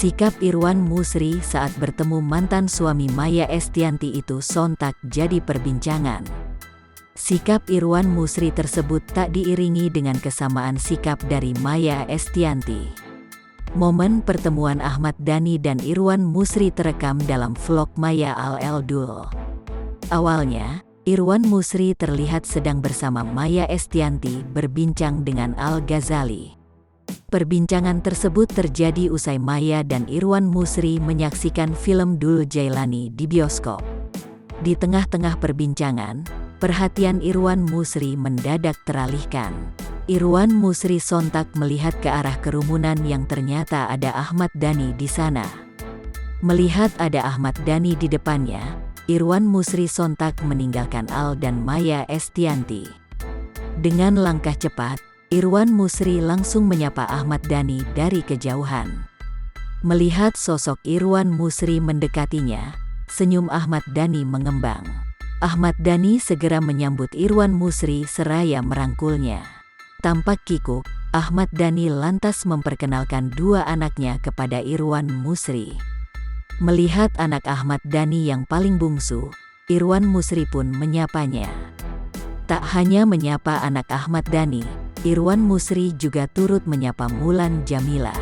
Sikap Irwan Musri saat bertemu mantan suami Maya Estianty itu sontak jadi perbincangan. Sikap Irwan Musri tersebut tak diiringi dengan kesamaan sikap dari Maya Estianty. Momen pertemuan Ahmad Dhani dan Irwan Musri terekam dalam vlog Maya Al-Eldul. Awalnya, Irwan Musri terlihat sedang bersama Maya Estianty berbincang dengan Al-Ghazali. Perbincangan tersebut terjadi usai Maya dan Irwan Musri menyaksikan film Dul Jailani di bioskop. Di tengah-tengah perbincangan, perhatian Irwan Musri mendadak teralihkan. Irwan Musri sontak melihat ke arah kerumunan yang ternyata ada Ahmad Dhani di sana. Melihat ada Ahmad Dhani di depannya, Irwan Musri sontak meninggalkan Al dan Maya Estianty. Dengan langkah cepat, Irwan Musri langsung menyapa Ahmad Dhani dari kejauhan. Melihat sosok Irwan Musri mendekatinya, senyum Ahmad Dhani mengembang. Ahmad Dhani segera menyambut Irwan Musri seraya merangkulnya. Tampak kikuk, Ahmad Dhani lantas memperkenalkan dua anaknya kepada Irwan Musri. Melihat anak Ahmad Dhani yang paling bungsu, Irwan Musri pun menyapanya. Tak hanya menyapa anak Ahmad Dhani, Irwan Musri juga turut menyapa Mulan Jameela.